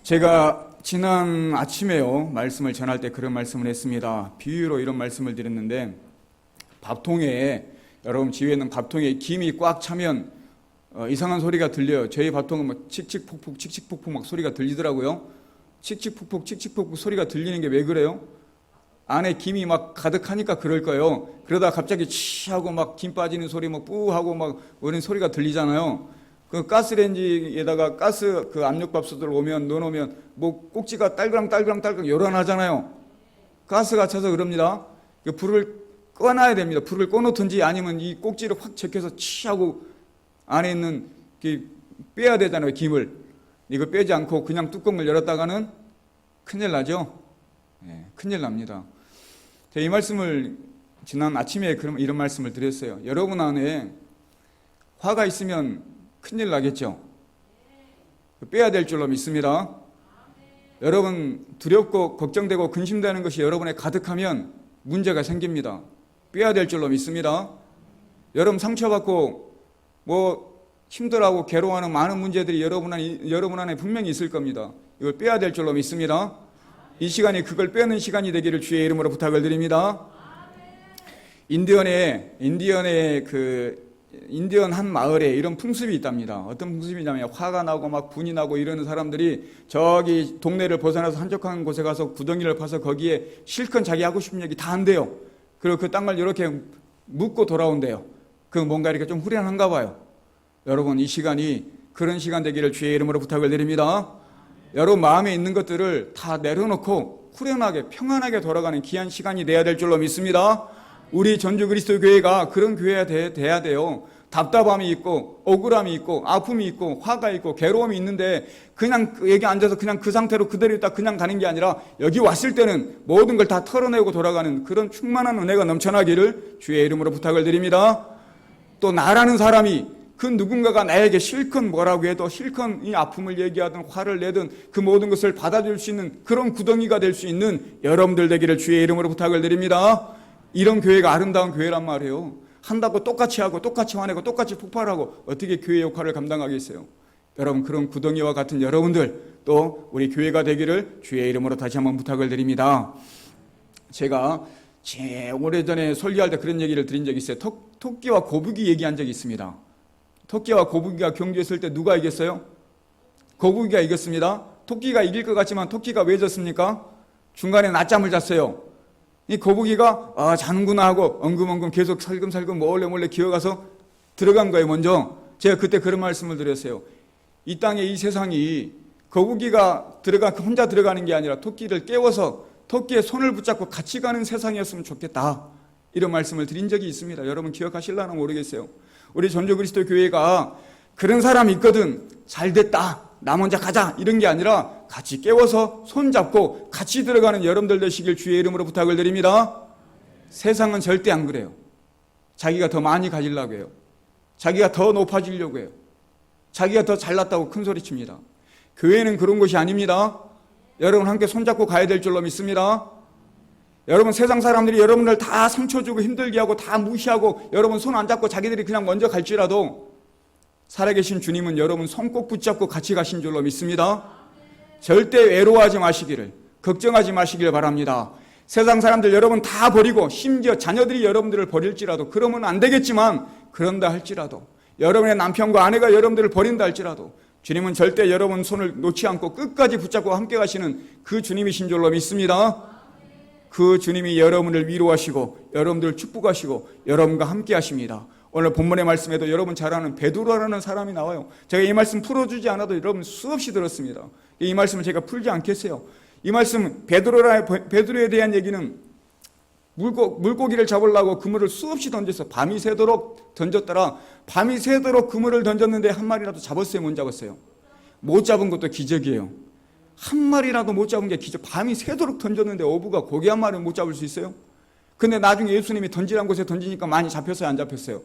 제가 지난 아침에요, 말씀을 전할 때 그런 말씀을 했습니다. 비유로 이런 말씀을 드렸는데, 밥통에, 여러분 집에 있는 밥통에 김이 꽉 차면 이상한 소리가 들려요. 저희 밥통은 막 칙칙폭폭 칙칙폭폭 막 소리가 들리더라고요. 칙칙폭폭 칙칙폭폭 소리가 들리는 게 왜 그래요? 안에 김이 막 가득하니까 그럴 거예요. 그러다 갑자기 치 하고 막 김 빠지는 소리 막 뿌 하고 막 그런 소리가 들리잖아요. 그 가스레인지에다가 가스 그 압력밥솥을 넣어놓으면 뭐 꼭지가 딸그랑 요란하잖아요. 가스가 차서 그럽니다. 그 불을 꺼놔야 됩니다. 불을 꺼놓든지 아니면 이 꼭지를 확 제껴서 치하고 안에 있는 빼야 되잖아요. 김을. 이거 빼지 않고 그냥 뚜껑을 열었다가는 큰일 나죠. 네, 큰일 납니다. 제가 이 말씀을 지난 아침에 이런 말씀을 드렸어요. 여러분 안에 화가 있으면 큰일 나겠죠. 빼야 될 줄로 믿습니다. 여러분 두렵고 걱정되고 근심되는 것이 여러분에 가득하면 문제가 생깁니다. 빼야 될 줄로 믿습니다. 여러분 상처받고 뭐 힘들어하고 괴로워하는 많은 문제들이 여러분 안에 분명히 있을 겁니다. 이걸 빼야 될 줄로 믿습니다. 이 시간이 그걸 빼는 시간이 되기를 주의 이름으로 부탁을 드립니다. 인디언 한 마을에 이런 풍습이 있답니다. 어떤 풍습이냐면 화가 나고 막 분이 나고 이러는 사람들이 저기 동네를 벗어나서 한적한 곳에 가서 구덩이를 파서 거기에 실컷 자기 하고 싶은 얘기 다 한대요. 그리고 그 땅을 이렇게 묻고 돌아온대요. 그 뭔가 이렇게 좀 후련한가 봐요. 여러분 이 시간이 그런 시간 되기를 주의 이름으로 부탁을 드립니다. 여러분 마음에 있는 것들을 다 내려놓고 후련하게 평안하게 돌아가는 귀한 시간이 돼야 될 줄로 믿습니다. 우리 전주 그리스도 교회가 그런 교회가 돼야 돼요. 답답함이 있고 억울함이 있고 아픔이 있고 화가 있고 괴로움이 있는데 그냥 여기 앉아서 그냥 그 상태로 그대로 있다 그냥 가는 게 아니라 여기 왔을 때는 모든 걸 다 털어내고 돌아가는 그런 충만한 은혜가 넘쳐나기를 주의 이름으로 부탁을 드립니다. 또 나라는 사람이 그 누군가가 나에게 실컷 뭐라고 해도 실컷 이 아픔을 얘기하든 화를 내든 그 모든 것을 받아줄 수 있는 그런 구덩이가 될 수 있는 여러분들 되기를 주의 이름으로 부탁을 드립니다. 이런 교회가 아름다운 교회란 말이에요. 한다고 똑같이 하고 똑같이 화내고 똑같이 폭발하고 어떻게 교회 역할을 감당하겠어요? 여러분 그런 구덩이와 같은 여러분들 또 우리 교회가 되기를 주의 이름으로 다시 한번 부탁을 드립니다. 제가 오래전에 설교할 때 그런 얘기를 드린 적이 있어요. 토끼와 거북이 얘기한 적이 있습니다. 토끼와 거북이가 경주했을 때 누가 이겼어요? 거북이가 이겼습니다. 토끼가 이길 것 같지만 토끼가 왜 졌습니까? 중간에 낮잠을 잤어요. 이 거북이가 자는구나 하고 엉금엉금 계속 살금살금 몰래 기어가서 들어간 거예요. 먼저 제가 그때 그런 말씀을 드렸어요. 이 땅에 이 세상이 거북이가 혼자 들어가는 게 아니라 토끼를 깨워서 토끼의 손을 붙잡고 같이 가는 세상이었으면 좋겠다, 이런 말씀을 드린 적이 있습니다. 여러분 기억하실려나 모르겠어요. 우리 전주 그리스도 교회가 그런 사람이 있거든, 잘됐다, 나 먼저 가자, 이런 게 아니라 같이 깨워서 손잡고 같이 들어가는 여러분들 되시길 주의 이름으로 부탁을 드립니다. 세상은 절대 안 그래요. 자기가 더 많이 가지려고 해요. 자기가 더 높아지려고 해요. 자기가 더 잘났다고 큰소리칩니다. 교회는 그런 것이 아닙니다. 여러분 함께 손잡고 가야 될 줄로 믿습니다. 여러분 세상 사람들이 여러분을 다 상처 주고 힘들게 하고 다 무시하고 여러분 손 안 잡고 자기들이 그냥 먼저 갈지라도 살아계신 주님은 여러분 손 꼭 붙잡고 같이 가신 줄로 믿습니다. 절대 외로워하지 마시기를, 걱정하지 마시길 바랍니다. 세상 사람들 여러분 다 버리고 심지어 자녀들이 여러분들을 버릴지라도, 그러면 안 되겠지만 그런다 할지라도, 여러분의 남편과 아내가 여러분들을 버린다 할지라도 주님은 절대 여러분 손을 놓지 않고 끝까지 붙잡고 함께 가시는 그 주님이신 줄로 믿습니다. 그 주님이 여러분을 위로하시고 여러분들을 축복하시고 여러분과 함께 하십니다. 오늘 본문의 말씀에도 여러분 잘 아는 베드로라는 사람이 나와요. 제가 이 말씀 풀어주지 않아도 여러분 수없이 들었습니다. 이 말씀을 제가 풀지 않겠어요. 이 말씀 베드로에 대한 얘기는 물고기를 잡으려고 그물을 수없이 던져서 밤이 새도록 던졌더라. 밤이 새도록 그물을 던졌는데 한 마리라도 잡았어요, 못 잡았어요? 못 잡은 것도 기적이에요. 한 마리라도 못 잡은 게 기적. 밤이 새도록 던졌는데 어부가 고기 한 마리 못 잡을 수 있어요? 근데 나중에 예수님이 던지란 곳에 던지니까 많이 잡혔어요, 안 잡혔어요?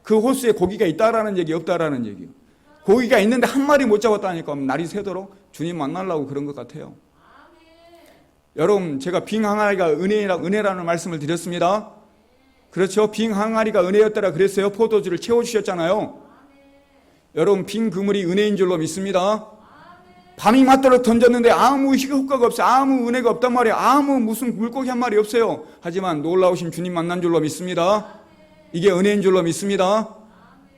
그 호수에 고기가 있다라는 얘기, 없다라는 얘기요. 고기가 있는데 한 마리 못 잡았다니까 날이 새도록 주님 만나려고 그런 것 같아요. 여러분 제가 빙 항아리가 은혜라는 말씀을 드렸습니다. 그렇죠? 빙 항아리가 은혜였더라 그랬어요. 포도주를 채워주셨잖아요. 여러분 빈 그물이 은혜인 줄로 믿습니다. 밤이 맞도록 던졌는데 아무 효과가 없어요. 아무 은혜가 없단 말이에요. 아무 무슨 물고기 한 마리 없어요. 하지만 놀라우신 주님 만난 줄로 믿습니다. 이게 은혜인 줄로 믿습니다.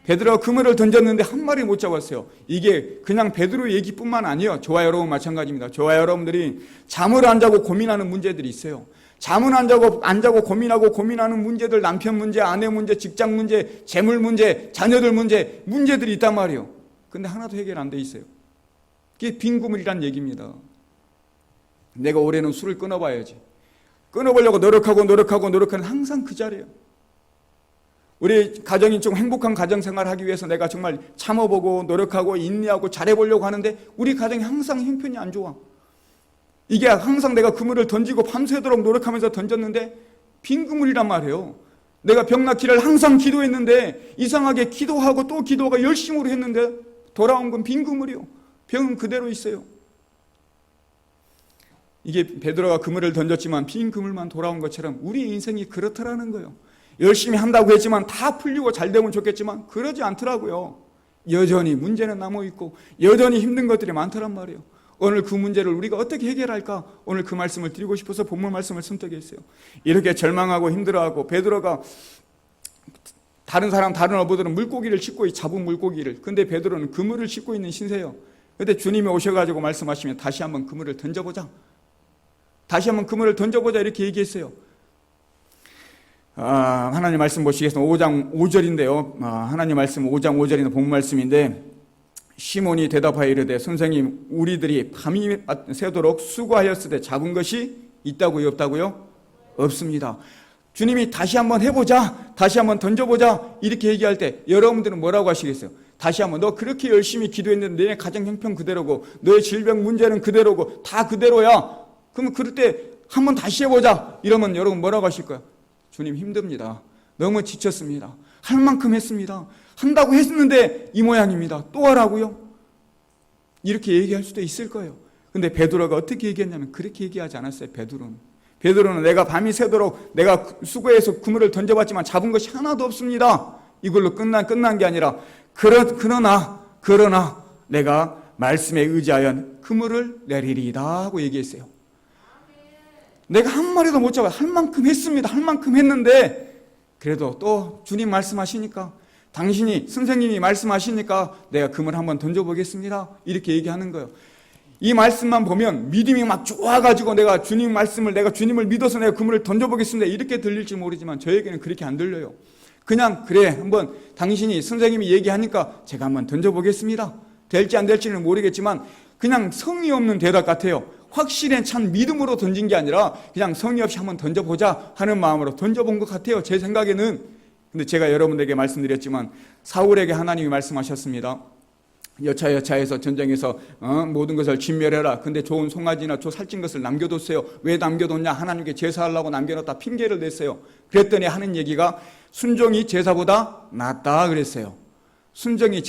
베드로가 그물을 던졌는데 한 마리 못 잡았어요. 이게 그냥 베드로 얘기뿐만 아니에요. 저와 여러분 마찬가지입니다. 저와 여러분들이 잠을 안 자고 고민하는 문제들이 있어요. 잠은 안 자고 고민하는 문제들, 남편 문제, 아내 문제, 직장 문제, 재물 문제, 자녀들 문제들이 있단 말이에요. 근데 하나도 해결 안 돼 있어요. 그게 빈 그물이란 얘기입니다. 내가 올해는 술을 끊어봐야지. 끊어보려고 노력하는 항상 그 자리예요. 우리 가정이 좀 행복한 가정생활을 하기 위해서 내가 정말 참아보고 노력하고 인내하고 잘해보려고 하는데 우리 가정이 항상 형편이 안 좋아. 이게 항상 내가 그물을 던지고 밤새도록 노력하면서 던졌는데 빈 그물이란 말이에요. 내가 병낫기를 항상 기도했는데 이상하게 기도하고 또 기도가 열심으로 했는데 돌아온 건 빈 그물이요. 병은 그대로 있어요. 이게 베드로가 그물을 던졌지만 빈 그물만 돌아온 것처럼 우리 인생이 그렇더라는 거예요. 열심히 한다고 했지만 다 풀리고 잘 되면 좋겠지만 그러지 않더라고요. 여전히 문제는 남아있고 여전히 힘든 것들이 많더란 말이에요. 오늘 그 문제를 우리가 어떻게 해결할까? 오늘 그 말씀을 드리고 싶어서 본문 말씀을 선택했어요. 이렇게 절망하고 힘들어하고 베드로가 다른 어부들은 물고기를 싣고 잡은 물고기를, 근데 베드로는 그물을 싣고 있는 신세요. 근데 주님이 오셔가지고 말씀하시면 다시 한번 그물을 던져보자. 이렇게 얘기했어요. 하나님 말씀 보시겠습니다. 5장 5절인데요. 하나님 말씀 5장 5절인데 본문 말씀인데 시몬이 대답하여 이르되 선생님 우리들이 밤이 새도록 수고하였으되 잡은 것이 있다고요 없다고요? 없습니다. 주님이 다시 한번 해보자, 다시 한번 던져보자 이렇게 얘기할 때 여러분들은 뭐라고 하시겠어요? 다시 한번 너 그렇게 열심히 기도했는데 너의 가정 형편 그대로고 너의 질병 문제는 그대로고 다 그대로야. 그러면 그럴 때 한번 다시 해보자 이러면 여러분 뭐라고 하실 거예요? 주님 힘듭니다. 너무 지쳤습니다. 할 만큼 했습니다. 한다고 했는데 이 모양입니다. 또 하라고요? 이렇게 얘기할 수도 있을 거예요. 근데 베드로가 어떻게 얘기했냐면 그렇게 얘기하지 않았어요. 베드로는 내가 밤이 새도록 내가 수고해서 그물을 던져봤지만 잡은 것이 하나도 없습니다. 이걸로 끝난 게 아니라 그러나 내가 말씀에 의지하여 그물을 내리리이다 하고 얘기했어요. 내가 한 마리도 못 잡아. 할 만큼 했습니다. 할 만큼 했는데 그래도 또 주님 말씀하시니까 선생님이 말씀하시니까 내가 그물 한번 던져보겠습니다. 이렇게 얘기하는 거예요. 이 말씀만 보면 믿음이 막 좋아가지고 내가 주님을 믿어서 내가 그물을 던져보겠습니다. 이렇게 들릴지 모르지만 저에게는 그렇게 안 들려요. 그냥 그래 한번 선생님이 얘기하니까 제가 한번 던져보겠습니다. 될지 안 될지는 모르겠지만 그냥 성의 없는 대답 같아요. 확실히 찬 믿음으로 던진 게 아니라 그냥 성의 없이 한번 던져보자 하는 마음으로 던져본 것 같아요. 제 생각에는. 근데 제가 여러분들에게 말씀드렸지만 사울에게 하나님이 말씀하셨습니다. 여차여차해서 전쟁에서 모든 것을 진멸해라. 근데 좋은 송아지나 살찐 것을 남겨뒀어요. 왜 남겨뒀냐? 하나님께 제사하려고 남겨놨다 핑계를 냈어요. 그랬더니 하는 얘기가 순종이 제사보다 낫다 그랬어요. 순종이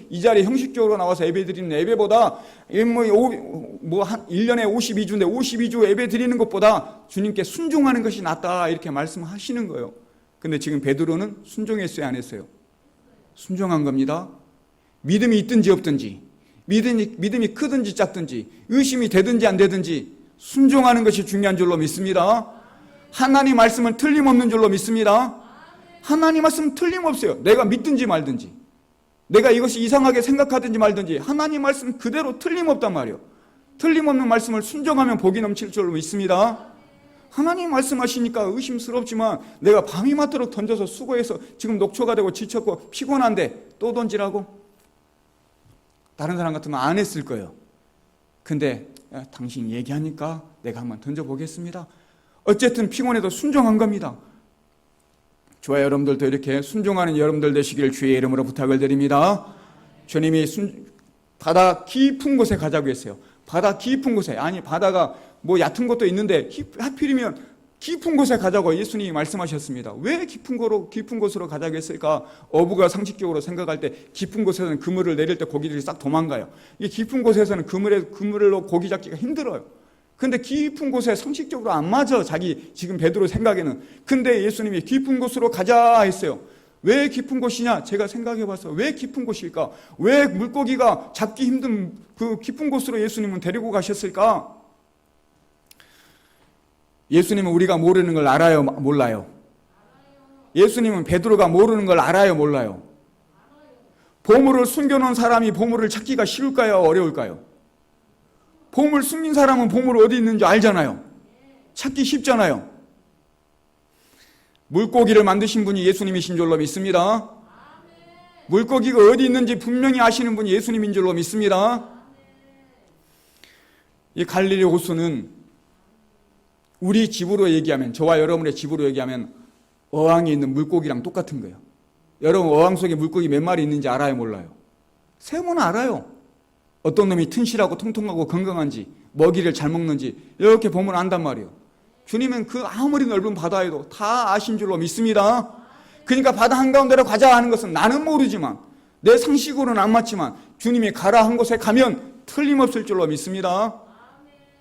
이 자리에 형식적으로 나와서 예배 드리는 예배보다 한 1년에 52주인데 52주 예배 드리는 것보다 주님께 순종하는 것이 낫다 이렇게 말씀하시는 거예요. 근데 지금 베드로는 순종했어요 안 했어요? 순종한 겁니다. 믿음이 있든지 없든지 믿음이 크든지 작든지 의심이 되든지 안 되든지 순종하는 것이 중요한 줄로 믿습니다. 하나님 말씀은 틀림없는 줄로 믿습니다. 하나님 말씀은 틀림없어요. 내가 믿든지 말든지 내가 이것이 이상하게 생각하든지 말든지 하나님 말씀은 그대로 틀림없단 말이에요. 틀림없는 말씀을 순종하면 복이 넘칠 줄로 믿습니다. 하나님 말씀하시니까 의심스럽지만 내가 밤이 맞도록 던져서 수고해서 지금 녹초가 되고 지쳤고 피곤한데 또 던지라고? 다른 사람 같으면 안 했을 거예요. 근데 당신이 얘기하니까 내가 한번 던져보겠습니다. 어쨌든 피곤해도 순종한 겁니다. 저와 여러분들도 이렇게 순종하는 여러분들 되시길 주의 이름으로 부탁을 드립니다. 주님이 바다 깊은 곳에 가자고 했어요. 바다 깊은 곳에. 아니 바다가 얕은 곳도 있는데 하필이면 깊은 곳에 가자고 예수님이 말씀하셨습니다. 왜 깊은 곳으로 가자고 했을까? 어부가 상식적으로 생각할 때 깊은 곳에서는 그물을 내릴 때 고기들이 싹 도망가요. 이 깊은 곳에서는 그물로 고기 잡기가 힘들어요. 근데 깊은 곳에 상식적으로 안 맞아. 지금 베드로 생각에는. 근데 예수님이 깊은 곳으로 가자 했어요. 왜 깊은 곳이냐? 제가 생각해 봤어요. 왜 깊은 곳일까? 왜 물고기가 잡기 힘든 그 깊은 곳으로 예수님은 데리고 가셨을까? 예수님은 우리가 모르는 걸 알아요? 몰라요? 예수님은 베드로가 모르는 걸 알아요? 몰라요? 보물을 숨겨놓은 사람이 보물을 찾기가 쉬울까요? 어려울까요? 보물 숨긴 사람은 보물이 어디 있는지 알잖아요. 찾기 쉽잖아요. 물고기를 만드신 분이 예수님이신 줄로 믿습니다. 물고기가 어디 있는지 분명히 아시는 분이 예수님인 줄로 믿습니다. 이 갈릴리 호수는 우리 집으로 얘기하면, 저와 여러분의 집으로 얘기하면 어항에 있는 물고기랑 똑같은 거예요. 여러분 어항 속에 물고기 몇 마리 있는지 알아요? 몰라요? 세모는 알아요. 어떤 놈이 튼실하고 통통하고 건강한지, 먹이를 잘 먹는지 이렇게 보면 안단 말이에요. 주님은 그 아무리 넓은 바다에도 다 아신 줄로 믿습니다. 그러니까 바다 한가운데로 가자 하는 것은 나는 모르지만, 내 상식으로는 안 맞지만 주님이 가라 한 곳에 가면 틀림없을 줄로 믿습니다.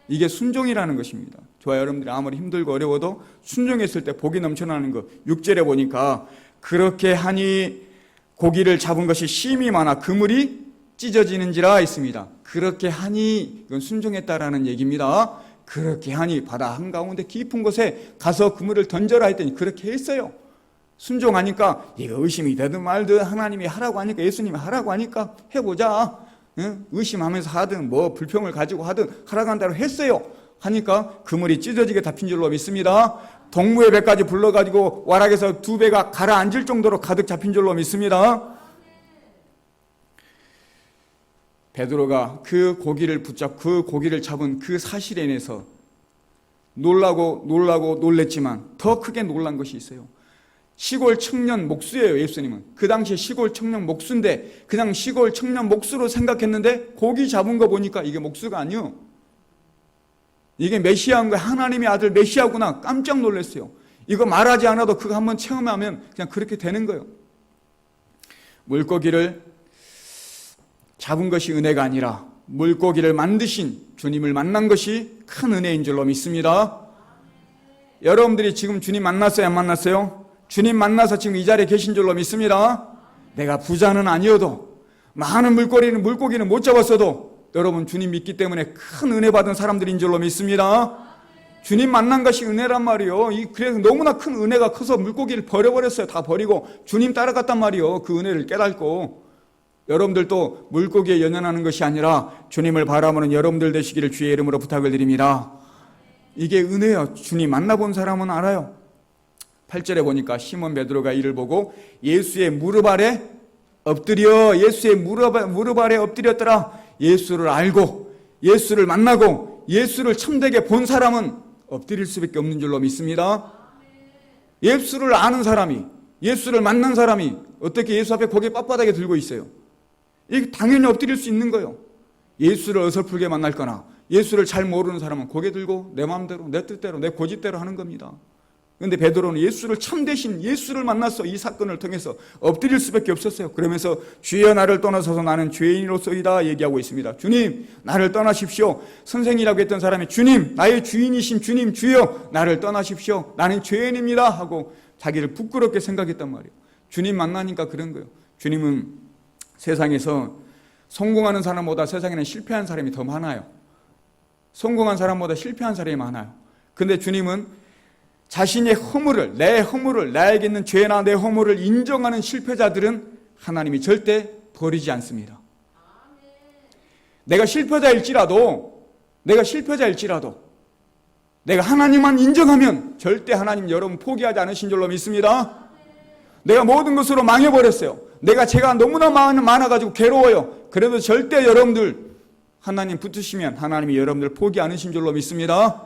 이게 순종이라는 것입니다. 저와 여러분들이 아무리 힘들고 어려워도 순종했을 때 복이 넘쳐나는 거, 6절에 보니까 그렇게 하니 고기를 잡은 것이 심이 많아 그물이 찢어지는지라 있습니다. 그렇게 하니, 이건 순종했다라는 얘기입니다. 그렇게 하니 바다 한가운데 깊은 곳에 가서 그물을 던져라 했더니 그렇게 했어요. 순종하니까 이거 의심이 되든 말든 하나님이 하라고 하니까, 예수님이 하라고 하니까 해보자. 의심하면서 하든 뭐 불평을 가지고 하든 하라고 한 대로 했어요. 하니까 그물이 찢어지게 잡힌 줄로 믿습니다. 동무의 배까지 불러가지고 와락에서 두 배가 가라앉을 정도로 가득 잡힌 줄로 믿습니다. 베드로가 그 고기를 잡은 그 사실에 인해서 놀라고 놀랬지만 더 크게 놀란 것이 있어요. 시골 청년 목수예요. 예수님은 그 당시에 시골 청년 목수인데 그냥 시골 청년 목수로 생각했는데 고기 잡은 거 보니까 이게 목수가 아니요, 이게 메시아인 거야. 하나님의 아들 메시아구나. 깜짝 놀랐어요. 이거 말하지 않아도 그거 한번 체험하면 그냥 그렇게 되는 거예요. 물고기를 잡은 것이 은혜가 아니라 물고기를 만드신 주님을 만난 것이 큰 은혜인 줄로 믿습니다. 여러분들이 지금 주님 만났어요? 안 만났어요? 주님 만나서 지금 이 자리에 계신 줄로 믿습니다. 내가 부자는 아니어도, 많은 물고기는 못 잡았어도 여러분 주님 믿기 때문에 큰 은혜 받은 사람들인 줄로 믿습니다. 주님 만난 것이 은혜란 말이요. 그래서 너무나 큰 은혜가 커서 물고기를 버려버렸어요. 다 버리고 주님 따라갔단 말이요. 그 은혜를 깨닫고. 여러분들도 물고기에 연연하는 것이 아니라 주님을 바라보는 여러분들 되시기를 주의 이름으로 부탁을 드립니다. 이게 은혜요. 주님 만나본 사람은 알아요. 8절에 보니까 시몬 베드로가 이를 보고 예수의 무릎 아래 엎드렸더라. 예수를 알고 예수를 만나고 예수를 참되게 본 사람은 엎드릴 수밖에 없는 줄로 믿습니다. 예수를 아는 사람이, 예수를 만난 사람이 어떻게 예수 앞에 고개 빳빳하게 들고 있어요? 이게 당연히 엎드릴 수 있는 거예요. 예수를 어설프게 만날 거나 예수를 잘 모르는 사람은 고개 들고 내 마음대로, 내 뜻대로, 내 고집대로 하는 겁니다. 그런데 베드로는 예수를 참되신 예수를 만나서 이 사건을 통해서 엎드릴 수밖에 없었어요. 그러면서 주여 나를 떠나서서 나는 죄인으로서이다 얘기하고 있습니다. 주님 나를 떠나십시오. 선생이라고 했던 사람이 주님, 나의 주인이신 주님, 주여 나를 떠나십시오. 나는 죄인입니다 하고 자기를 부끄럽게 생각했단 말이에요. 주님 만나니까 그런 거예요. 주님은 세상에서 성공하는 사람보다 세상에는 실패한 사람이 더 많아요. 성공한 사람보다 실패한 사람이 많아요. 근데 주님은 자신의 허물을, 나에게 있는 죄나 내 허물을 인정하는 실패자들은 하나님이 절대 버리지 않습니다. 내가 실패자일지라도 내가 하나님만 인정하면 절대 하나님 여러분 포기하지 않으신 줄로 믿습니다. 내가 모든 것으로 망해버렸어요. 제가 너무나 많아가지고 괴로워요. 그래도 절대 여러분들 하나님 붙으시면 하나님이 여러분들 포기 않으신 줄로 믿습니다.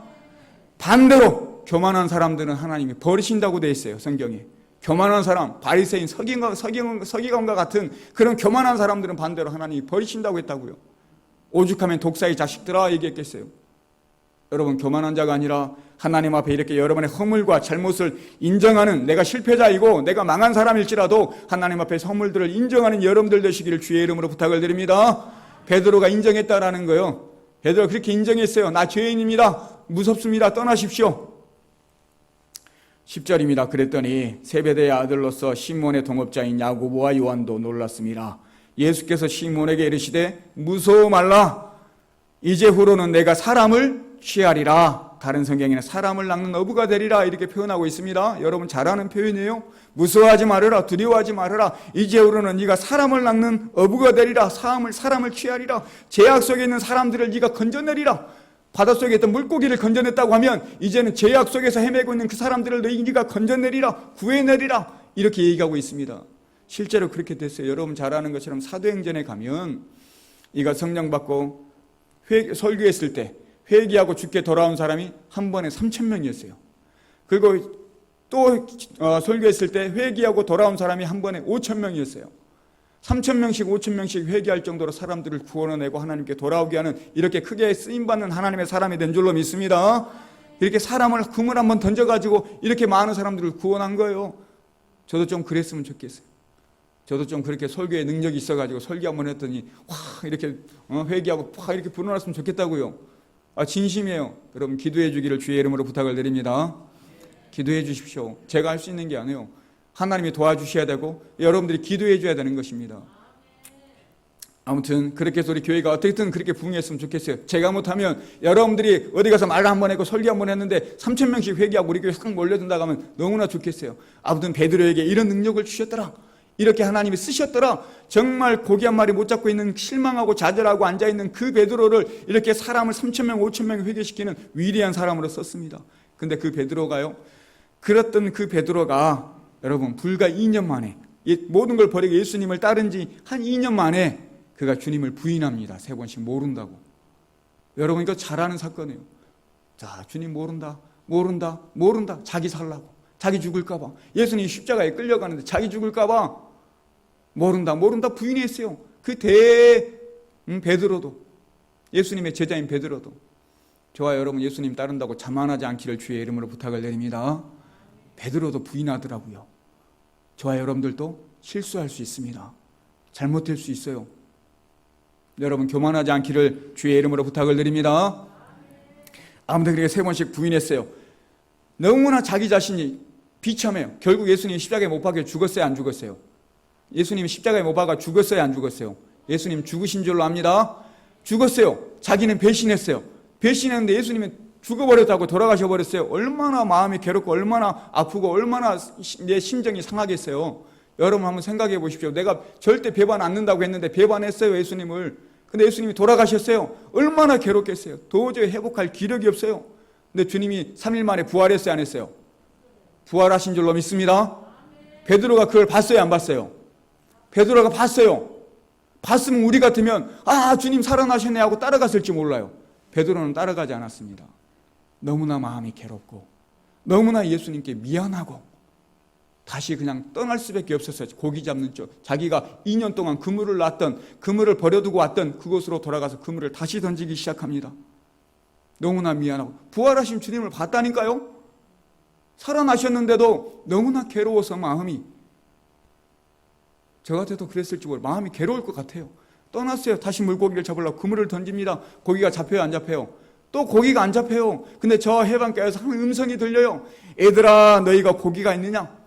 반대로 교만한 사람들은 하나님이 버리신다고 되어 있어요. 성경에. 교만한 사람, 바리새인, 서기관과 같은 그런 교만한 사람들은 반대로 하나님이 버리신다고 했다고요. 오죽하면 독사의 자식들아 얘기했겠어요. 여러분 교만한 자가 아니라 하나님 앞에 이렇게 여러분의 허물과 잘못을 인정하는, 내가 실패자이고 내가 망한 사람일지라도 하나님 앞에 허물들을 인정하는 여러분들 되시기를 주의 이름으로 부탁을 드립니다. 베드로가 인정했다라는 거예요. 베드로가 그렇게 인정했어요. 나 죄인입니다. 무섭습니다. 떠나십시오. 10절입니다. 그랬더니 세베대의 아들로서 시몬의 동업자인 야고보와 요한도 놀랐습니다. 예수께서 시몬에게 이르시되 무서워 말라. 이제후로는 내가 사람을 취하리라. 다른 성경에는 사람을 낚는 어부가 되리라 이렇게 표현하고 있습니다. 여러분 잘 아는 표현이에요. 무서워하지 말아라. 두려워하지 말아라. 이제후로는 네가 사람을 낚는 어부가 되리라. 사람을 취하리라. 제약 속에 있는 사람들을 네가 건져내리라. 바닷속에 있던 물고기를 건져냈다고 하면 이제는 제약 속에서 헤매고 있는 그 사람들을 네가 건져내리라. 구해내리라. 이렇게 얘기하고 있습니다. 실제로 그렇게 됐어요. 여러분 잘 아는 것처럼 사도행전에 가면 이가 성령 받고 설교했을 때 회개하고 죽게 돌아온 사람이 한 번에 3,000명이었어요. 그리고 또 설교했을 때 회개하고 돌아온 사람이 한 번에 5,000명이었어요. 3,000명씩 5,000명씩 회개할 정도로 사람들을 구원해내고 하나님께 돌아오게 하는 이렇게 크게 쓰임받는 하나님의 사람이 된 줄로 믿습니다. 이렇게 그물 한번 던져가지고 이렇게 많은 사람들을 구원한 거예요. 저도 좀 그랬으면 좋겠어요. 저도 좀 그렇게 설교에 능력이 있어가지고 설교 한번 했더니 와 이렇게 회개하고 와 이렇게 불어났으면 좋겠다고요. 진심이에요. 여러분 기도해 주기를 주의 이름으로 부탁을 드립니다. 기도해 주십시오. 제가 할 수 있는 게 아니에요. 하나님이 도와주셔야 되고 여러분들이 기도해 줘야 되는 것입니다. 아무튼 그렇게 해서 우리 교회가 어떻게든 그렇게 부흥했으면 좋겠어요. 제가 못하면 여러분들이 어디 가서 말 한번 했고 설교 한번 했는데 3,000명씩 회개하고 우리 교회 싹 몰려든다고 하면 너무나 좋겠어요. 아무튼 베드로에게 이런 능력을 주셨더라. 이렇게 하나님이 쓰셨더라. 정말 고기 한 마리 못 잡고 있는 실망하고 좌절하고 앉아있는 그 베드로를 이렇게 사람을 3,000명 5,000명 회개시키는 위대한 사람으로 썼습니다. 근데 그 베드로가요, 그랬던 그 베드로가 여러분 불과 2년 만에 모든 걸 버리고 예수님을 따른 지 한 2년 만에 그가 주님을 부인합니다. 3번씩 모른다고. 여러분 이거 잘 아는 사건이에요. 자, 주님 모른다. 자기 살라고. 자기 죽을까 봐. 예수님이 십자가에 끌려가는데 자기 죽을까 봐 모른다 부인했어요. 그 베드로도, 예수님의 제자인 베드로도, 저와 여러분 예수님 따른다고 자만하지 않기를 주의 이름으로 부탁을 드립니다. 베드로도 부인하더라고요. 저와 여러분들도 실수할 수 있습니다. 잘못될 수 있어요. 여러분 교만하지 않기를 주의 이름으로 부탁을 드립니다. 아무튼 그렇게 3번씩 부인했어요. 너무나 자기 자신이 비참해요. 결국 예수님이 십자가에 못 박혀 죽었어요, 안 죽었어요? 예수님이 십자가에 못 박아 죽었어요, 안 죽었어요? 예수님 죽으신 줄로 압니다. 죽었어요. 자기는 배신했어요. 배신했는데 예수님은 죽어버렸다고 돌아가셔 버렸어요. 얼마나 마음이 괴롭고 얼마나 아프고 얼마나 내 심정이 상하겠어요. 여러분 한번 생각해 보십시오. 내가 절대 배반 안 는다고 했는데 배반했어요, 예수님을. 근데 예수님이 돌아가셨어요. 얼마나 괴롭겠어요. 도저히 회복할 기력이 없어요. 근데 주님이 3일 만에 부활했어요, 안 했어요? 부활하신 줄로 믿습니다. 베드로가 그걸 봤어요, 안 봤어요? 베드로가 봤어요. 봤으면 우리 같으면 주님 살아나셨네 하고 따라갔을지 몰라요. 베드로는 따라가지 않았습니다. 너무나 마음이 괴롭고 너무나 예수님께 미안하고 다시 그냥 떠날 수밖에 없었어요. 고기 잡는 쪽, 자기가 2년 동안 그물을 놨던, 그물을 버려두고 왔던 그곳으로 돌아가서 그물을 다시 던지기 시작합니다. 너무나 미안하고 부활하신 주님을 봤다니까요. 살아나셨는데도 너무나 괴로워서 마음이, 저 같아도 그랬을지 모르고 마음이 괴로울 것 같아요. 떠났어요. 다시 물고기를 잡으려고 그물을 던집니다. 고기가 잡혀요, 안 잡혀요? 또 고기가 안 잡혀요. 근데 저 해변가에서 한 음성이 들려요. 애들아 너희가 고기가 있느냐?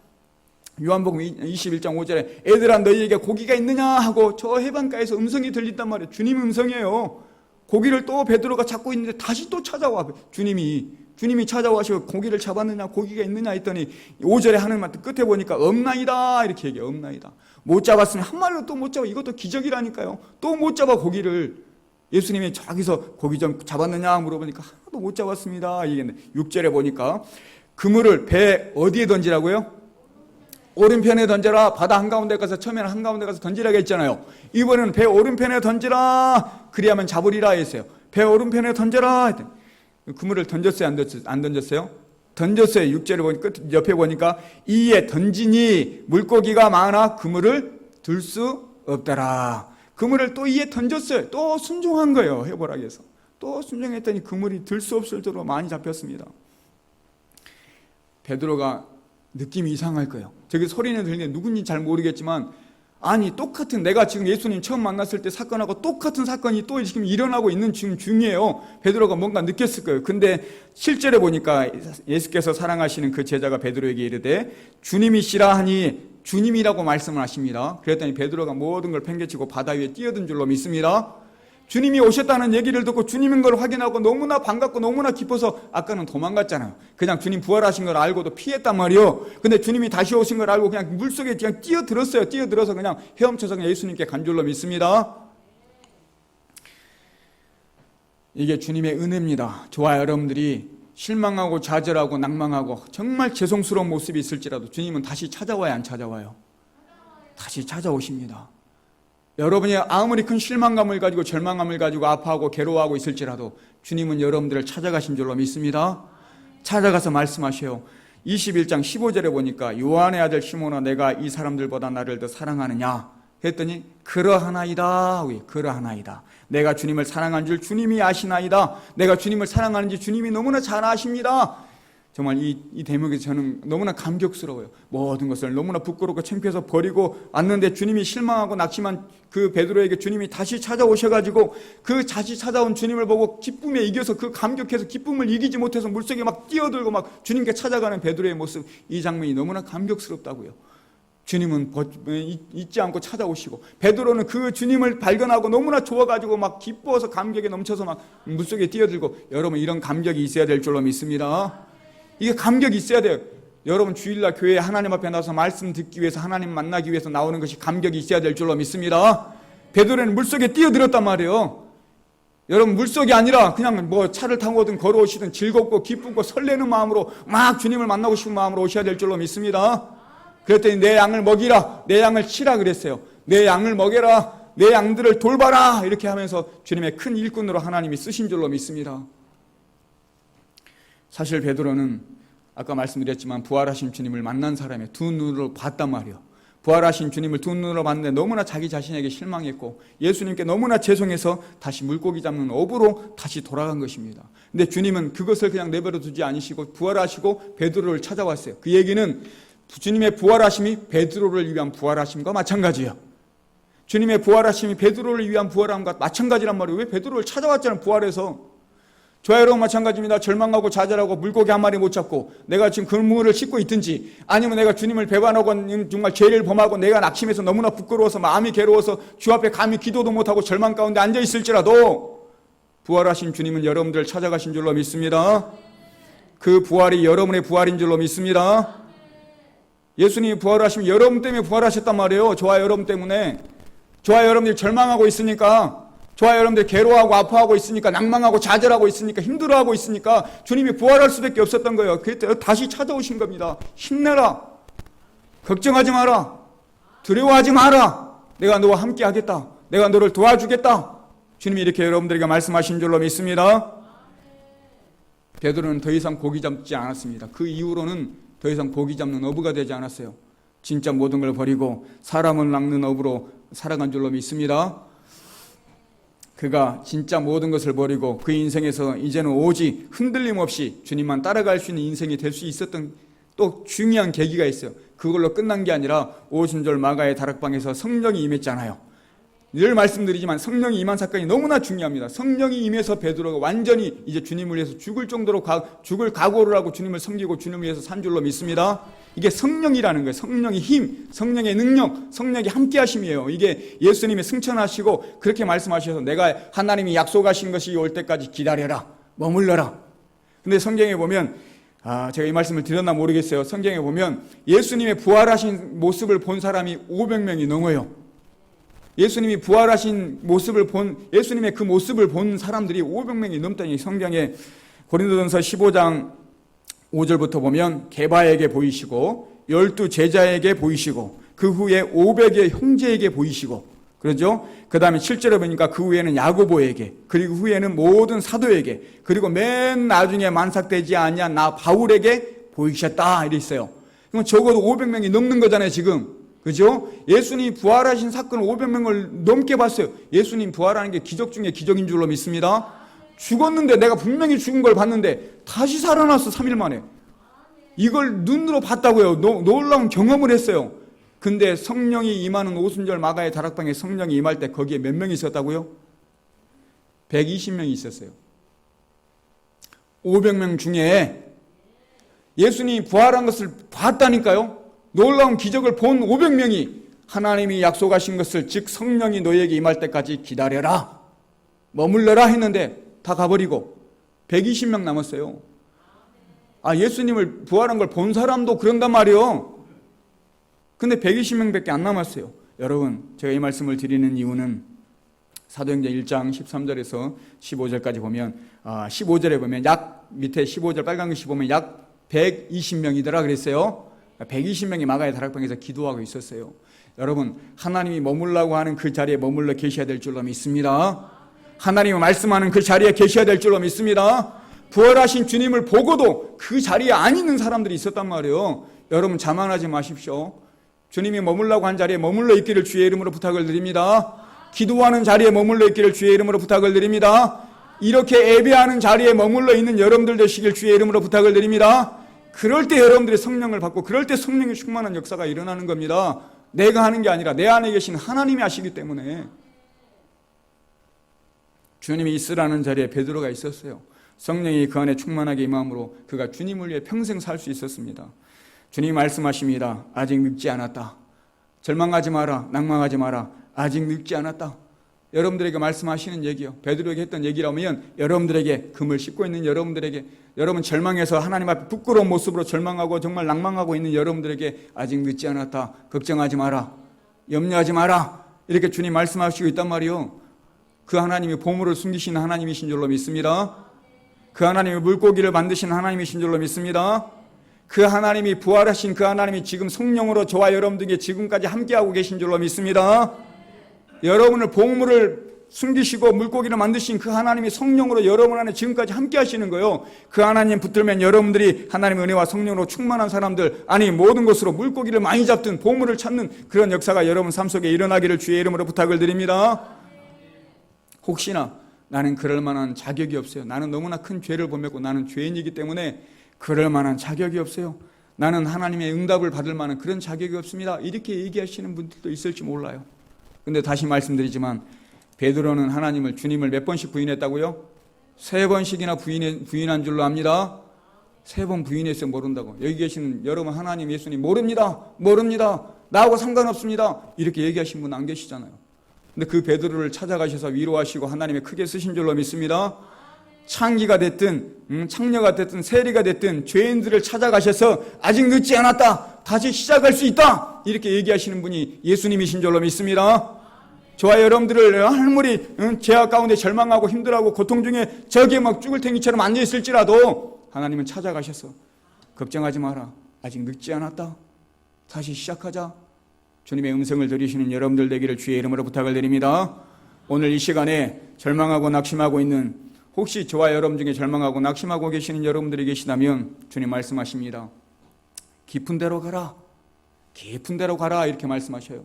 요한복음 21장 5절에 애들아 너희에게 고기가 있느냐 하고 저 해변가에서 음성이 들린단 말이에요. 주님 음성이에요. 고기를 또 베드로가 잡고 있는데 다시 또 찾아와. 주님이 찾아와서 고기를 잡았느냐, 고기가 있느냐 했더니 5절에 하는 말 끝에 보니까 없나이다 이렇게 얘기해요. 없나이다. 못 잡았으면 한 마리로 또 못 잡아. 이것도 기적이라니까요. 또 못 잡아 고기를. 예수님이 저기서 고기 좀 잡았느냐 물어보니까 하나도 못 잡았습니다. 얘기했는데 6절에 보니까 그물을 배 어디에 던지라고요? 오른편에 던져라. 바다 한가운데 가서, 처음에는 한가운데 가서 던지라고 했잖아요. 이번에는 배 오른편에 던지라. 그리하면 잡으리라 했어요. 배 오른편에 던져라 했더니 그물을 던졌어요, 안 던졌어요? 던졌어요. 6절에 보니까 끝 옆에 보니까 이에 던지니 물고기가 많아 그물을 들 수 없더라. 그물을 또 이에 던졌어요. 또 순종한 거예요, 해보라기에서. 또 순종했더니 그물이 들 수 없을 정도로 많이 잡혔습니다. 베드로가 느낌이 이상할 거예요. 저기 소리는 들리는데 누군지 잘 모르겠지만 아니 똑같은 내가 지금 예수님 처음 만났을 때 사건하고 똑같은 사건이 또 지금 일어나고 있는 중이에요. 베드로가 뭔가 느꼈을 거예요. 근데 실제로 보니까 예수께서 사랑하시는 그 제자가 베드로에게 이르되 주님이시라 하니 주님이라고 말씀을 하십니다. 그랬더니 베드로가 모든 걸 팽개치고 바다 위에 뛰어든 줄로 믿습니다. 주님이 오셨다는 얘기를 듣고 주님인 걸 확인하고 너무나 반갑고 너무나 기뻐서 아까는 도망갔잖아요. 그냥 주님 부활하신 걸 알고도 피했단 말이에요. 근데 주님이 다시 오신 걸 알고 그냥 물속에 그냥 뛰어들었어요. 뛰어들어서 그냥 헤엄쳐서 그냥 예수님께 간 줄로 믿습니다. 이게 주님의 은혜입니다. 저와 여러분들이 실망하고 좌절하고 낭망하고 정말 죄송스러운 모습이 있을지라도 주님은 다시 찾아와야 안 찾아와요? 다시 찾아오십니다. 여러분이 아무리 큰 실망감을 가지고 절망감을 가지고 아파하고 괴로워하고 있을지라도 주님은 여러분들을 찾아가신 줄로 믿습니다. 찾아가서 말씀하셔요. 21장 15절에 보니까 요한의 아들 시몬아 내가 이 사람들보다 나를 더 사랑하느냐 했더니 그러하나이다. 그러하나이다. 내가 주님을 사랑한 줄 주님이 아시나이다. 내가 주님을 사랑하는지 주님이 너무나 잘 아십니다. 정말 이 대목에서 저는 너무나 감격스러워요. 모든 것을 너무나 부끄럽고 창피해서 버리고 왔는데 주님이 실망하고 낙심한 그 베드로에게 주님이 다시 찾아오셔가지고 그 다시 찾아온 주님을 보고 기쁨에 이겨서 그 감격해서 기쁨을 이기지 못해서 물속에 막 뛰어들고 막 주님께 찾아가는 베드로의 모습, 이 장면이 너무나 감격스럽다고요. 주님은 잊지 않고 찾아오시고 베드로는 그 주님을 발견하고 너무나 좋아가지고 막 기뻐서 감격에 넘쳐서 막 물속에 뛰어들고, 여러분 이런 감격이 있어야 될 줄로 믿습니다. 이게 감격이 있어야 돼요. 여러분 주일날 교회에 하나님 앞에 나와서 말씀 듣기 위해서 하나님 만나기 위해서 나오는 것이 감격이 있어야 될 줄로 믿습니다. 베드로는 물속에 뛰어들었단 말이에요. 여러분 물속이 아니라 그냥 뭐 차를 타고 오든 걸어오시든 즐겁고 기쁘고 설레는 마음으로 막 주님을 만나고 싶은 마음으로 오셔야 될 줄로 믿습니다. 그랬더니 내 양을 먹이라, 내 양을 치라 그랬어요. 내 양을 먹여라, 내 양들을 돌봐라, 이렇게 하면서 주님의 큰 일꾼으로 하나님이 쓰신 줄로 믿습니다. 사실 베드로는 아까 말씀드렸지만 부활하신 주님을 만난 사람의 두 눈으로 봤단 말이에요. 부활하신 주님을 두 눈으로 봤는데 너무나 자기 자신에게 실망했고 예수님께 너무나 죄송해서 다시 물고기 잡는 어부로 다시 돌아간 것입니다. 근데 주님은 그것을 그냥 내버려 두지 않으시고 부활하시고 베드로를 찾아왔어요. 그 얘기는 주님의 부활하심이 베드로를 위한 부활하심과 마찬가지예요. 주님의 부활하심이 베드로를 위한 부활함과 마찬가지란 말이에요. 왜 베드로를 찾아왔잖아요, 부활해서. 저와 여러분 마찬가지입니다. 절망하고 좌절하고 물고기 한 마리 못 잡고 내가 지금 그물을 씻고 있든지, 아니면 내가 주님을 배반하고 정말 죄를 범하고 내가 낙심해서 너무나 부끄러워서 마음이 괴로워서 주 앞에 감히 기도도 못하고 절망 가운데 앉아 있을지라도 부활하신 주님은 여러분들을 찾아가신 줄로 믿습니다. 그 부활이 여러분의 부활인 줄로 믿습니다. 예수님이 부활하시면 여러분 때문에 부활하셨단 말이에요. 저와 여러분 때문에. 저와 여러분들이 절망하고 있으니까, 저와 여러분들 괴로워하고 아파하고 있으니까, 낭망하고 좌절하고 있으니까, 힘들어하고 있으니까 주님이 부활할 수밖에 없었던 거예요. 그때 다시 찾아오신 겁니다. 힘내라, 걱정하지 마라, 두려워하지 마라, 내가 너와 함께 하겠다, 내가 너를 도와주겠다. 주님이 이렇게 여러분들에게 말씀하신 줄로 믿습니다. 베드로는 더 이상 고기 잡지 않았습니다. 그 이후로는 더 이상 고기 잡는 어부가 되지 않았어요. 진짜 모든 걸 버리고 사람을 낚는 어부로 살아간 줄로 믿습니다. 그가 진짜 모든 것을 버리고 그 인생에서 이제는 오직 흔들림 없이 주님만 따라갈 수 있는 인생이 될 수 있었던 또 중요한 계기가 있어요. 그걸로 끝난 게 아니라 오순절 마가의 다락방에서 성령이 임했잖아요. 늘 말씀드리지만 성령이 임한 사건이 너무나 중요합니다. 성령이 임해서 베드로가 완전히 이제 주님을 위해서 죽을 정도로 죽을 각오를 하고 주님을 섬기고 주님을 위해서 산 줄로 믿습니다. 이게 성령이라는 거예요. 성령의 힘, 성령의 능력, 성령의 함께 하심이에요. 이게 예수님이 승천하시고 그렇게 말씀하셔서 내가 하나님이 약속하신 것이 올 때까지 기다려라, 머물러라. 근데 성경에 보면, 제가 이 말씀을 드렸나 모르겠어요. 성경에 보면 예수님의 부활하신 모습을 본 사람이 500명이 넘어요. 예수님이 부활하신 모습을 예수님의 그 모습을 본 사람들이 500명이 넘다니 성경에 고린도전서 15장 5절부터 보면 게바에게 보이시고 12 제자에게 보이시고 그 후에 500의 형제에게 보이시고, 그러죠? 그 다음에 7절에 보니까 그 후에는 야고보에게, 그리고 후에는 모든 사도에게, 그리고 맨 나중에 만삭되지 아니한 나 바울에게 보이셨다 이래 있어요. 그럼 적어도 500명이 넘는 거잖아요 지금. 그죠? 예수님 부활하신 사건을 500명을 넘게 봤어요. 예수님 부활하는 게 기적 중에 기적인 줄로 믿습니다. 죽었는데, 내가 분명히 죽은 걸 봤는데 다시 살아났어. 3일 만에. 이걸 눈으로 봤다고요. 놀라운 경험을 했어요. 근데 성령이 임하는 오순절 마가의 다락방에 성령이 임할 때 거기에 몇 명이 있었다고요? 120명이 있었어요. 500명 중에 예수님이 부활한 것을 봤다니까요. 놀라운 기적을 본 500명이 하나님이 약속하신 것을, 즉 성령이 너희에게 임할 때까지 기다려라, 머물러라 했는데 다 가버리고 120명 남았어요. 예수님을 부활한 걸 본 사람도 그런단 말이에요. 근데 120명밖에 안 남았어요. 여러분, 제가 이 말씀을 드리는 이유는 사도행전 1장 13절에서 15절까지 보면 15절에 보면 밑에 15절 빨간 글씨 보면 약 120명이더라 그랬어요. 120명이 마가의 다락방에서 기도하고 있었어요. 여러분, 하나님이 머물라고 하는 그 자리에 머물러 계셔야 될 줄로 믿습니다. 하나님이 말씀하는 그 자리에 계셔야 될 줄로 믿습니다. 부활하신 주님을 보고도 그 자리에 안 있는 사람들이 있었단 말이에요. 여러분, 자만하지 마십시오. 주님이 머물라고 한 자리에 머물러 있기를 주의 이름으로 부탁을 드립니다. 기도하는 자리에 머물러 있기를 주의 이름으로 부탁을 드립니다. 이렇게 예배하는 자리에 머물러 있는 여러분들 되시길 주의 이름으로 부탁을 드립니다. 그럴 때 여러분들이 성령을 받고, 그럴 때 성령이 충만한 역사가 일어나는 겁니다. 내가 하는 게 아니라 내 안에 계신 하나님이 하시기 때문에. 주님이 있으라는 자리에 베드로가 있었어요. 성령이 그 안에 충만하게 임함으로 그가 주님을 위해 평생 살 수 있었습니다. 주님이 말씀하십니다. 아직 늙지 않았다. 절망하지 마라. 낭망하지 마라. 아직 늙지 않았다. 여러분들에게 말씀하시는 얘기요. 베드로에게 했던 얘기라면 여러분들에게, 금을 씹고 있는 여러분들에게, 여러분 절망해서 하나님 앞에 부끄러운 모습으로 절망하고 정말 낭망하고 있는 여러분들에게 아직 늦지 않았다. 걱정하지 마라. 염려하지 마라. 이렇게 주님 말씀하시고 있단 말이요. 그 하나님이 보물을 숨기시는 하나님이신 줄로 믿습니다. 그 하나님이 물고기를 만드신 하나님이신 줄로 믿습니다. 그 하나님이 부활하신 그 하나님이 지금 성령으로 저와 여러분들에게 지금까지 함께하고 계신 줄로 믿습니다. 여러분을 보물을 숨기시고 물고기를 만드신 그 하나님이 성령으로 여러분 안에 지금까지 함께 하시는 거예요. 그 하나님 붙들면 여러분들이 하나님의 은혜와 성령으로 충만한 사람들, 아니 모든 것으로 물고기를 많이 잡든 보물을 찾는 그런 역사가 여러분 삶 속에 일어나기를 주의 이름으로 부탁을 드립니다. 혹시나 나는 그럴 만한 자격이 없어요. 나는 너무나 큰 죄를 범했고 나는 죄인이기 때문에 그럴 만한 자격이 없어요. 나는 하나님의 응답을 받을 만한 그런 자격이 없습니다. 이렇게 얘기하시는 분들도 있을지 몰라요. 근데 다시 말씀드리지만 베드로는 하나님을, 주님을 몇 번씩 부인했다고요? 3번씩이나 부인한 줄로 압니다. 3번 부인했어요. 모른다고. 여기 계시는 여러분, 하나님, 예수님 모릅니다. 나하고 상관없습니다. 이렇게 얘기하신 분 안 계시잖아요. 근데 그 베드로를 찾아가셔서 위로하시고 하나님이 크게 쓰신 줄로 믿습니다. 창기가 됐든 창녀가 됐든 세리가 됐든 죄인들을 찾아가셔서 아직 늦지 않았다. 다시 시작할 수 있다. 이렇게 얘기하시는 분이 예수님이신 줄로 믿습니다. 저와 여러분들을 아무리 죄악 가운데 절망하고 힘들어하고 고통 중에 저기에 막 죽을 탱이처럼 앉아있을지라도 하나님은 찾아가셔서 걱정하지 마라. 아직 늦지 않았다. 다시 시작하자. 주님의 음성을 들으시는 여러분들 되기를 주의 이름으로 부탁을 드립니다. 오늘 이 시간에 절망하고 낙심하고 있는, 혹시 저와 여러분 중에 절망하고 낙심하고 계시는 여러분들이 계시다면 주님 말씀하십니다. 깊은 데로 가라. 깊은 데로 가라. 이렇게 말씀하셔요.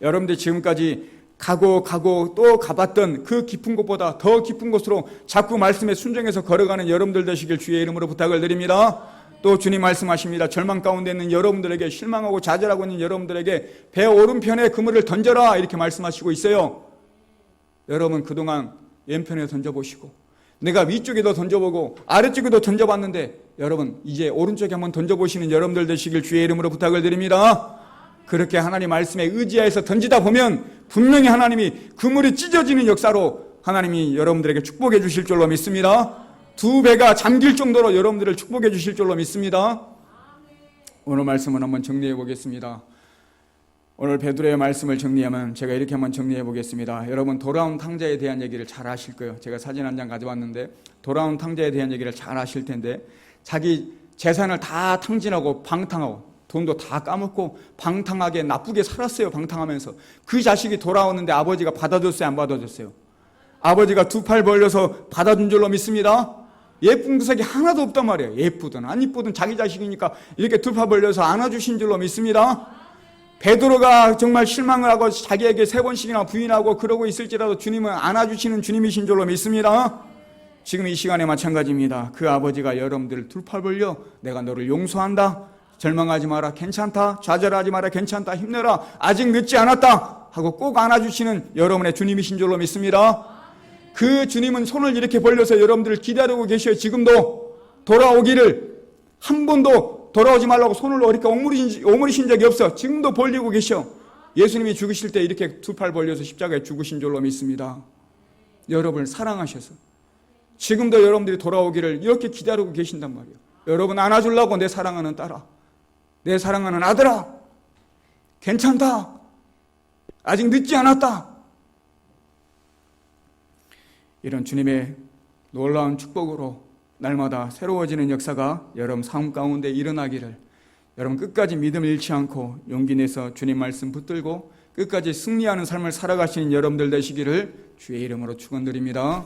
여러분들 지금까지 가고 또 가봤던 그 깊은 곳보다 더 깊은 곳으로 자꾸 말씀에 순종해서 걸어가는 여러분들 되시길 주의 이름으로 부탁을 드립니다. 또 주님 말씀하십니다. 절망 가운데 있는 여러분들에게, 실망하고 좌절하고 있는 여러분들에게 배 오른편에 그물을 던져라. 이렇게 말씀하시고 있어요. 여러분 그동안 왼편에 던져보시고, 내가 위쪽에도 던져보고 아래쪽에도 던져봤는데 여러분 이제 오른쪽에 한번 던져보시는 여러분들 되시길 주의 이름으로 부탁을 드립니다. 그렇게 하나님 말씀에 의지하여서 던지다 보면 분명히 하나님이 그물이 찢어지는 역사로 하나님이 여러분들에게 축복해 주실 줄로 믿습니다. 2배가 잠길 정도로 여러분들을 축복해 주실 줄로 믿습니다. 오늘 말씀을 한번 정리해 보겠습니다. 오늘 베드로의 말씀을 정리하면 제가 이렇게 한번 정리해 보겠습니다. 여러분 돌아온 탕자에 대한 얘기를 잘 아실 거예요. 제가 사진 한 장 가져왔는데 돌아온 탕자에 대한 얘기를 잘 아실 텐데, 자기 재산을 다 탕진하고 방탕하고 돈도 다 까먹고 방탕하게 나쁘게 살았어요. 방탕하면서 그 자식이 돌아오는데 아버지가 받아줬어요? 안 받아줬어요? 아버지가 2팔 벌려서 받아준 줄로 믿습니다. 예쁜 구석이 하나도 없단 말이에요. 예쁘든 안 예쁘든 자기 자식이니까 이렇게 2팔 벌려서 안아주신 줄로 믿습니다. 베드로가 정말 실망을 하고 자기에게 3번씩이나 부인하고 그러고 있을지라도 주님은 안아주시는 주님이신 줄로 믿습니다. 지금 이 시간에 마찬가지입니다. 그 아버지가 여러분들을 2팔 벌려 내가 너를 용서한다, 절망하지 마라, 괜찮다, 좌절하지 마라, 괜찮다, 힘내라, 아직 늦지 않았다 하고 꼭 안아주시는 여러분의 주님이신 줄로 믿습니다. 그 주님은 손을 이렇게 벌려서 여러분들을 기다리고 계셔요. 지금도 돌아오기를. 한 번도 돌아오지 말라고 손을 이렇게 오므리신 적이 없어. 지금도 벌리고 계셔. 예수님이 죽으실 때 이렇게 두 팔 벌려서 십자가에 죽으신 줄로 믿습니다. 여러분을 사랑하셔서 지금도 여러분들이 돌아오기를 이렇게 기다리고 계신단 말이에요. 여러분 안아주려고, 내 사랑하는 딸아, 내 사랑하는 아들아, 괜찮다, 아직 늦지 않았다. 이런 주님의 놀라운 축복으로 날마다 새로워지는 역사가 여러분 삶 가운데 일어나기를, 여러분 끝까지 믿음을 잃지 않고 용기 내서 주님 말씀 붙들고 끝까지 승리하는 삶을 살아가시는 여러분들 되시기를 주의 이름으로 축원드립니다.